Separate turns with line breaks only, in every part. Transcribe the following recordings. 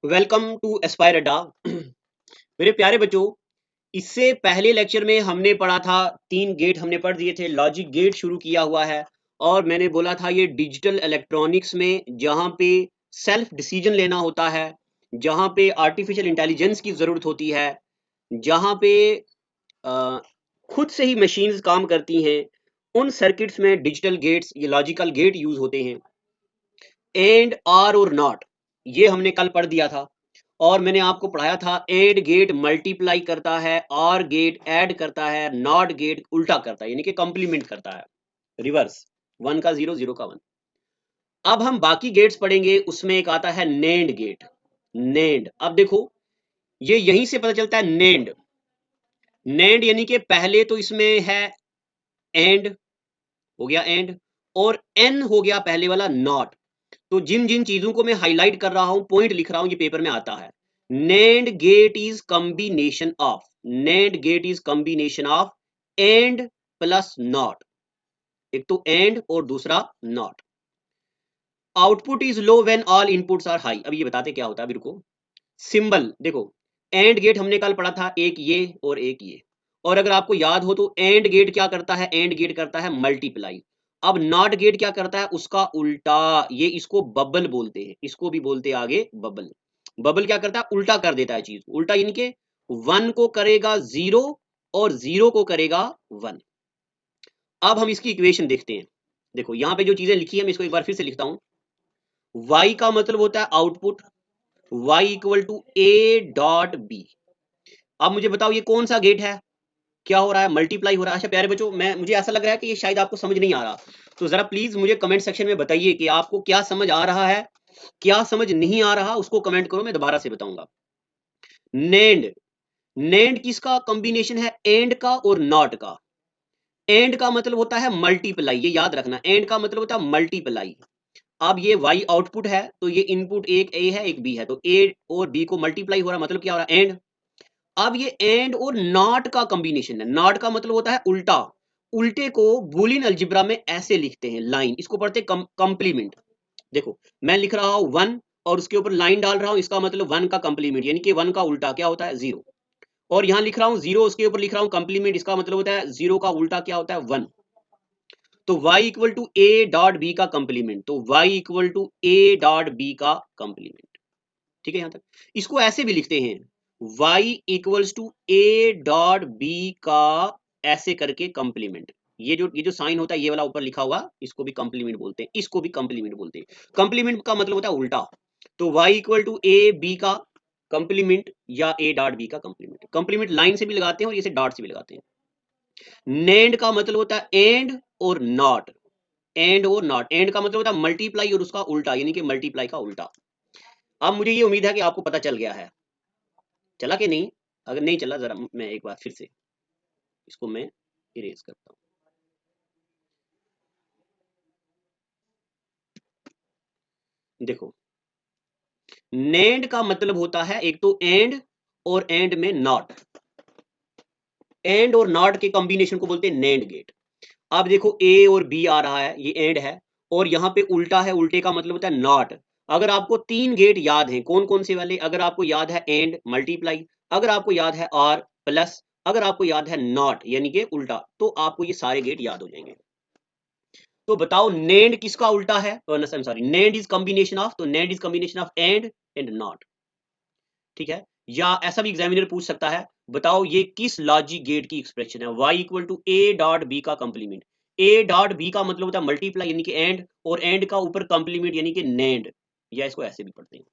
Welcome to Aspire अड्डा। मेरे प्यारे बच्चों, इससे पहले लेक्चर में हमने पढ़ा था, 3 गेट हमने पढ़ दिए थे। लॉजिक गेट शुरू किया हुआ है और मैंने बोला था ये डिजिटल इलेक्ट्रॉनिक्स में जहाँ पे सेल्फ डिसीजन लेना होता है, जहाँ पे आर्टिफिशियल इंटेलिजेंस की ज़रूरत होती है, जहाँ पे अ, खुद से ही मशीन्स काम करती हैं, उन सर्किट्स में डिजिटल गेट्स, ये लॉजिकल गेट यूज़ होते हैं। एंड, आर और नॉट, ये हमने कल पढ़ दिया था। और मैंने आपको पढ़ाया था एंड गेट मल्टीप्लाई करता है, आर गेट ऐड करता है, नॉट गेट उल्टा करता है, यानी कि कंप्लीमेंट करता है, रिवर्स, 1 का 0, 0 का 1। अब हम बाकी गेट्स पढ़ेंगे, उसमें एक आता है नेंड गेट। नेंड, अब देखो, ये यहीं से पता चलता है नेंड। नेंड यानी कि पहले तो इसमें है एंड, हो गया एंड, और एन हो गया पहले वाला नॉट। तो जिन जिन चीजों को मैं हाईलाइट कर रहा हूं, पॉइंट लिख रहा हूं, ये पेपर में आता है। NAND gate is combination of, NAND gate is combination of AND plus NOT. एक तो एंड और दूसरा NOT. Output is low when all inputs are high. अब ये बताते क्या होता है, रुको। सिंबल देखो, एंड गेट हमने कल पढ़ा था, एक ये और एक ये। और अगर आपको याद हो तो एंड गेट क्या करता है, एंड गेट करता है मल्टीप्लाई। अब नॉट गेट क्या करता है, उसका उल्टा। ये इसको बबल बोलते हैं, इसको भी बोलते हैं आगे बबल। बबल क्या करता है, उल्टा कर देता है चीज। उल्टा यानी कि 1 को करेगा 0 और 0 को करेगा 1। अब हम इसकी इक्वेशन देखते हैं। देखो यहाँ पे जो चीजें लिखी है, मैं इसको एक बार फिर से लिखता हूं। y का मतलब होता है output, y equal to A dot B. अब मुझे बताओ ये कौन सा गेट है, क्या हो रहा है, मल्टीप्लाई हो रहा है। अच्छा प्यारे बच्चों, मुझे ऐसा लग रहा है कि ये शायद आपको समझ नहीं आ रहा, तो जरा प्लीज मुझे कमेंट सेक्शन में बताइए कि आपको क्या समझ आ रहा है, क्या समझ नहीं आ रहा, उसको कमेंट करो, मैं दोबारा से बताऊंगा। नेंड, नेंड किसका कॉम्बिनेशन है, एंड का और नॉट का। एंड का मतलब होता है मल्टीप्लाई, ये याद रखना, एंड का मतलब होता है मल्टीप्लाई। अब ये y आउटपुट है, तो ये इनपुट एक a है एक b है, तो a और b को मल्टीप्लाई हो रहा है, मतलब क्या हो रहा है, एंड। अब ये एंड और नॉट का कॉम्बिनेशन है। नॉट का मतलब होता है उल्टा। उल्टे को बूलियन अलजेब्रा में ऐसे लिखते हैं, लाइन, इसको पढ़ते हैं कंप्लीमेंट। देखो मैं लिख रहा हूं 1 और उसके ऊपर लाइन डाल रहा हूं, इसका मतलब 1 का कंप्लीमेंट, यानी कि 1 का उल्टा क्या होता है, 0। और यहां लिख रहा हूं 0, उसके ऊपर लिख रहा हूं कंप्लीमेंट, इसका मतलब होता है 0 का उल्टा क्या होता है, 1। तो y equal to A dot B का कंप्लीमेंट, तो y equal to A dot B का कंप्लीमेंट। ठीक है यहां तक। इसको ऐसे भी लिखते हैं, y equals to A dot B का ऐसे करके कंप्लीमेंट। ये जो साइन होता है, ये वाला ऊपर लिखा हुआ, इसको भी कंप्लीमेंट बोलते हैं, इसको भी कंप्लीमेंट बोलते हैं। कंप्लीमेंट का मतलब होता है उल्टा। तो y equal to A B का कंप्लीमेंट या ए डॉट बी का कंप्लीमेंट। कंप्लीमेंट लाइन से भी लगाते हैं और इसे डॉट से भी लगाते हैं। नेंड का मतलब होता है एंड और नॉट। एंड और नॉट, एंड का मतलब होता है मल्टीप्लाई और उसका उल्टा, यानी कि मल्टीप्लाई का उल्टा। अब मुझे ये उम्मीद है कि आपको पता चल गया है, चला कि नहीं। अगर नहीं चला, जरा मैं एक बार फिर से इसको मैं इरेज करता हूं। देखो, नेंड का मतलब होता है एक तो एंड और एंड में नॉट। एंड और नॉट के कॉम्बिनेशन को बोलते हैं नेंड गेट। अब देखो ए और बी आ रहा है, ये एंड है, और यहाँ पे उल्टा है, उल्टे का मतलब होता है नॉट। अगर आपको 3 गेट याद हैं, कौन कौन से वाले, अगर आपको याद है एंड मल्टीप्लाई, अगर आपको याद है आर प्लस, अगर आपको याद है नॉट यानी कि उल्टा, तो आपको ये सारे गेट याद हो जाएंगे। तो बताओ नेंड किसका उल्टा है, sorry, NAND is combination of, तो NAND is combination of and not. ठीक है, या ऐसा भी एग्जामिनर पूछ सकता है, बताओ ये किस लॉजिक गेट की एक्सप्रेशन है, y equal to A dot B का कंप्लीमेंट। ए डॉट बी का मतलब होता है मल्टीप्लाई यानी कि एंड, और एंड का ऊपर कंप्लीमेंट यानी कि नेंड, या इसको ऐसे भी पढ़ते हैं।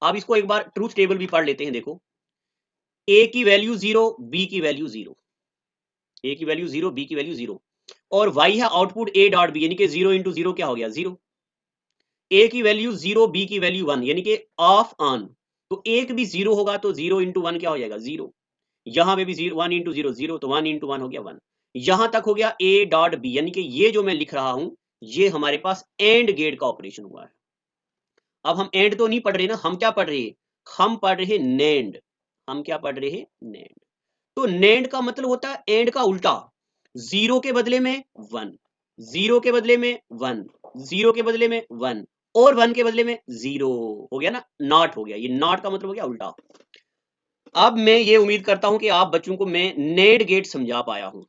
अब इसको एक बार ट्रूथ टेबल भी पढ़ लेते हैं। देखो, ए की वैल्यू 0, बी की वैल्यू 0, ए की वैल्यू 0, बी की वैल्यू 0, और y है आउटपुट ए डॉट बी, यानी कि 0 इंटू 0 क्या हो गया, 0। ए की वैल्यू 0, बी की वैल्यू 1, यानी कि ऑफ ऑन, तो एक भी 0 होगा तो 0 इंटू 1 क्या हो जाएगा, 0। यहां पे भी 0, 1 इंटू 0 0, तो 1 इंटू 1 हो गया 1। यहां तक हो गया ए डॉट बी, यानी कि ये जो मैं लिख रहा हूं, ये हमारे पास एंड गेट का ऑपरेशन हुआ है। अब हम एंड तो नहीं पढ़ रहे ना, हम क्या पढ़ रहे हैं, हम पढ़ रहे नेंड। हम क्या पढ़ रहे हैं, नेंड। तो नेंड का मतलब होता है एंड का उल्टा। 0 के बदले में 1, 0 के बदले में 1, 0 के बदले में 1, और 1 के बदले में 0 हो गया ना, नॉट हो गया, ये नॉट का मतलब हो गया उल्टा। अब मैं ये उम्मीद करता हूं कि आप बच्चों को मैं नेट गेट समझा पाया हूं।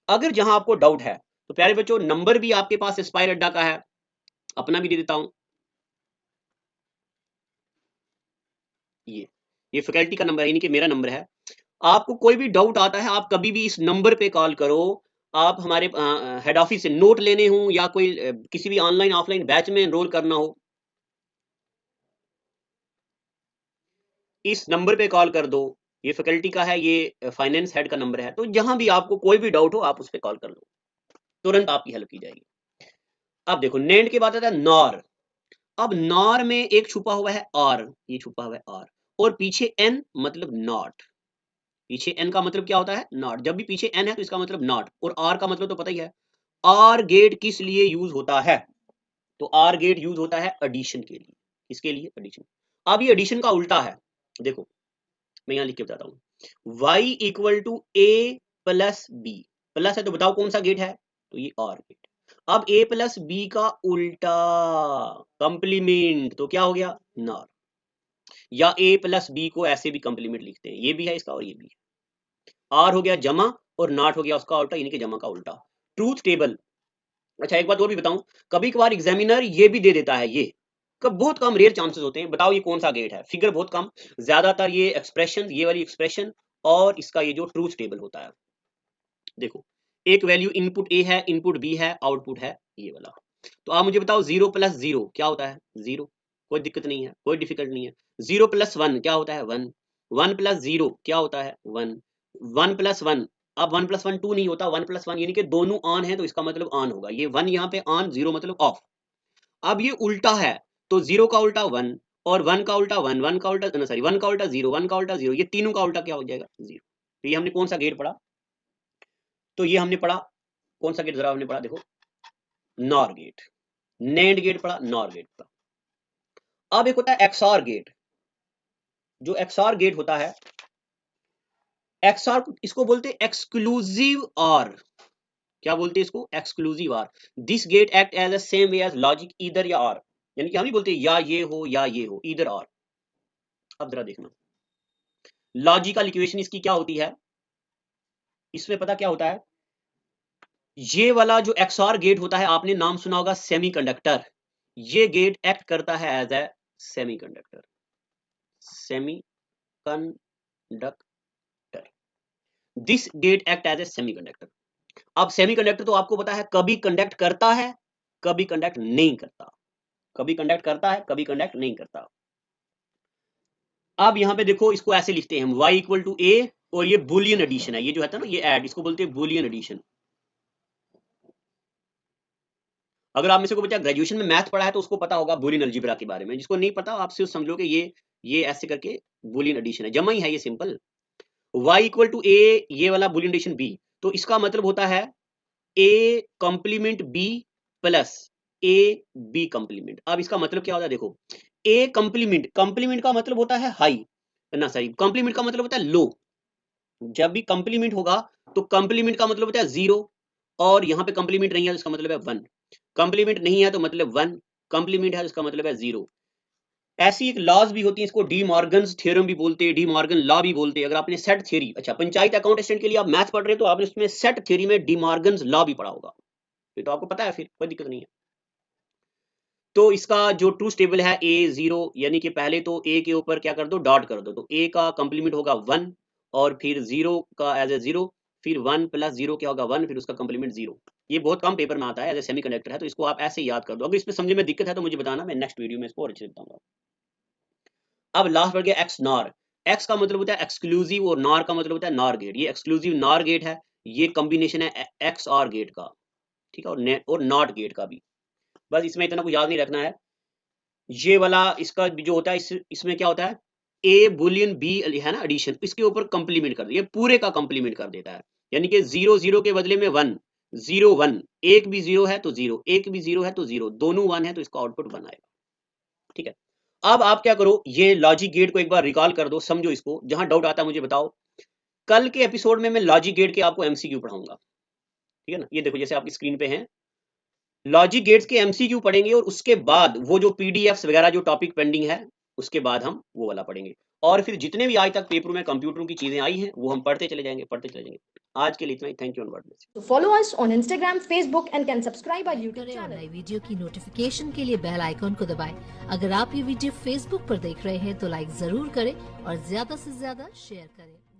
अगर जहां आपको डाउट है तो प्यारे बच्चों, नंबर भी आपके पास एस्पायर अड्डा का है, अपना भी दे देता हूं, ये फैकल्टी का नंबर है, यानी कि मेरा नंबर है। आपको कोई भी डाउट आता है, आप कभी भी इस नंबर पे कॉल करो। आप हमारे हेड ऑफिस से नोट लेने हो या कोई किसी भी ऑनलाइन ऑफलाइन बैच में एनरोल करना हो, इस नंबर पे कॉल कर दो। ये फैकल्टी का है, ये फाइनेंस हेड का नंबर है। तो जहां भी आपको कोई भी डाउट हो, आप उस पर कॉल कर लो, तुरंत आपकी हेल्प की जाएगी। अब देखो, नेंड के बाद आता है नॉर। अब नॉर में एक छुपा हुआ है और, ये छुपा हुआ है और पीछे एन मतलब नॉट। पीछे एन का मतलब क्या होता है? नॉट। जब भी पीछे एन है तो इसका मतलब नॉट, और आर का मतलब तो पता ही है। आर गेट किस लिए यूज होता है? तो आर गेट यूज होता है एडिशन के लिए। किसके लिए? एडिशन। अब ये एडिशन का उल्टा है, देखो मैं यहां लिख के बताता हूं। y equal to A plus B, plus है तो बताओ कौन सा गेट है? तो ये आर गेट। अब a प्लस बी का उल्टा कंप्लीमेंट, तो क्या हो गया? नॉर। या a प्लस बी को ऐसे भी कंप्लीमेंट लिखते हैं, ये भी है इसका और ये भी है। आर हो गया जमा और नॉट हो गया उसका उल्टा, यानी कि जमा का उल्टा। Truth table. अच्छा एक बात और भी बताऊं, कभी कभार एग्जामिनर ये भी दे देता है, ये कब बहुत कम रेयर चांसेस होते हैं, बताओ ये कौन सा गेट है? फिगर बहुत कम, ज्यादातर ये एक्सप्रेशन, ये वाली एक्सप्रेशन और इसका ये जो ट्रूथ टेबल होता है। देखो, एक वैल्यू इनपुट ए है, इनपुट बी है, आउटपुट है ये वाला। तो आप मुझे बताओ 0 प्लस 0 क्या होता है? 0। कोई दिक्कत नहीं है, कोई डिफिकल्ट नहीं है। 0 प्लस 1 क्या होता है? 1। 1 प्लस 0 क्या होता है? 1। 1 प्लस 1, अब 1 प्लस 1 2 नहीं होता, 1 प्लस 1 यानी कि दोनों ऑन है तो इसका मतलब ऑन होगा। ये 1 यहाँ पे ऑन, 0 मतलब ऑफ। अब ये उल्टा है, तो 0 का उल्टा 1 और 1 का उल्टा 1, 1 का उल्टा सॉरी 1 का उल्टा 0, 1 का उल्टा 0, ये तीनों का उल्टा क्या हो जाएगा? 0। तो ये हमने कौन सा गेट पढ़ा? तो ये हमने पढ़ा कौन सा गेट, जरा हमने पढ़ा देखो, नॉर गेट। नेंड गेट पढ़ा, नॉर गेट पढ़ा। अब एक होता है एक्सऑर गेट। जो एक्सऑर गेट होता है, एक्सऑर इसको बोलते हैं एक्सक्लूसिव और। क्या बोलते हैं इसको? Exclusive OR. This gate act as a same way as logic either या और, यानी कि हम ही बोलते हैं या ये हो या ये हो, ईदर और। अब जरा देखना, लॉजिकल इक्वेशन इसकी क्या होती है? इसमें पता क्या होता है, ये वाला जो एक्सऑर गेट होता है, आपने नाम सुना होगा सेमीकंडक्टर। ये गेट एक्ट करता है as a semiconductor. Semiconductor, this gate act as a semiconductor. अब सेमीकंडक्टर तो आपको पता है कभी कंडक्ट करता है, कभी कंडक्ट नहीं करता। कभी कंडक्ट करता है, कभी कंडक्ट नहीं करता। अब यहां पे देखो, इसको ऐसे लिखते हैं हम, y इक्वल टू ए, और ये बुलियन एडिशन है, ये जो है ना, ये ऐड, इसको बोलते हैं बुलियन एडिशन। अगर आप में से कोई बच्चा ग्रेजुएशन में मैथ पढ़ा है तो उसको पता होगा बुलियन अलजेब्रा के बारे में। जिसको नहीं पता, आप सिर्फ समझ लो कि ये ऐसे करके बुलियन एडिशन है, जमा ही है ये सिंपल। y इक्वल टू ए, ये वाला बुलियन एडिशन b, तो इसका मतलब होता है a complement b plus a b complement. अब इसका मतलब क्या होता है? देखो, a कंप्लीमेंट, कंप्लीमेंट का मतलब होता है हाई ना, सॉरी कंप्लीमेंट का मतलब होता है लो। जब भी कंप्लीमेंट होगा तो कंप्लीमेंट का मतलब होता है 0, और यहाँ पे कंप्लीमेंट नहीं है तो इसका मतलब है 1। कंप्लीमेंट नहीं है तो मतलब 1, कंप्लीमेंट है तो इसका मतलब है 0। ऐसी एक लॉज भी होती है, इसको डी मॉर्गन्स थ्योरम भी बोलते हैं, डी मॉर्गन लॉ भी बोलते हैं। अगर आपने सेट थ्योरी, अच्छा पंचायत अकाउंट असिस्टेंट के लिए आप मैथ पढ़ रहे हैं तो आपने उसमें सेट थ्योरी में डी मॉर्गन्स लॉ भी पढ़ा होगा, ये तो आपको पता है, फिर कोई दिक्कत नहीं है। तो इसका जो ट्रूथ टेबल है a0, यानी कि पहले तो a के ऊपर क्या कर दो? डॉट कर दो, तो a का कंप्लीमेंट होगा 1, और फिर 0 का एज ए 0, फिर 1 प्लस 0 क्या होगा? 1, फिर उसका कंप्लीमेंट 0। ये बहुत कम पेपर में आता है, एज ए सेमीकंडक्टर है, तो इसको आप ऐसे याद कर दो। अगर इसमें समझने में दिक्कत है तो मुझे बताना, मैं नेक्स्ट वीडियो में इसको और अच्छे से बताऊंगा। अब लास्ट बढ़ गया एक्स नॉर। एक्स का मतलब होता है एक्सक्लूसिव और नॉर का मतलब होता है नॉर गेट। ये एक्सक्लूसिव नॉर गेट है, ये कॉम्बिनेशन है एक्स और गेट का, ठीक है, और नॉट गेट का भी। बस इसमें इतना कुछ याद नहीं रखना है। ये वाला इसका जो होता है, इसमें क्या होता है, ए बुलियन बी है ना एडिशन, इसके ऊपर कंप्लीमेंट कर, ये पूरे का कंप्लीमेंट कर देता है। यानी कि 0 0 के बदले में 1, 0 1, एक भी 0 है तो 0, एक भी 0 है तो 0, दोनों 1 है तो इसका आउटपुट 1 आएगा। ठीक है, अब आप क्या करो, ये लॉजिक गेट को एक बार रिकॉल कर दो, समझो इसको, जहां डाउट आता है मुझे बताओ। कल के एपिसोड में मैं लॉजिक गेट के आपको एमसीक्यू पढ़ाऊंगा, ठीक है ना। ये देखो, जैसे आपकी स्क्रीन पे है, लॉजिक गेट्स के एमसीक्यू पढ़ेंगे और उसके बाद वो जो पीडीएफ्स वगैरह जो टॉपिक पेंडिंग है, उसके बाद हम वो वाला पढ़ेंगे। और फिर जितने भी आज तक पेपर में कंप्यूटरों की चीजें आई हैं, वो हम पढ़ते चले जाएंगे, पढ़ते चले जाएंगे। आज के लिए इतना ही। Thank you and God bless you.
So follow us on Instagram, Facebook and can subscribe our YouTube
करें और
channel.
नई वीडियो की नोटिफिकेशन के लिए बेल आइकॉन को दबाएं। अगर आप ये वीडियो फेसबुक पर देख रहे हैं तो लाइक जरूर करें और ज्यादा से ज्यादा शेयर करें।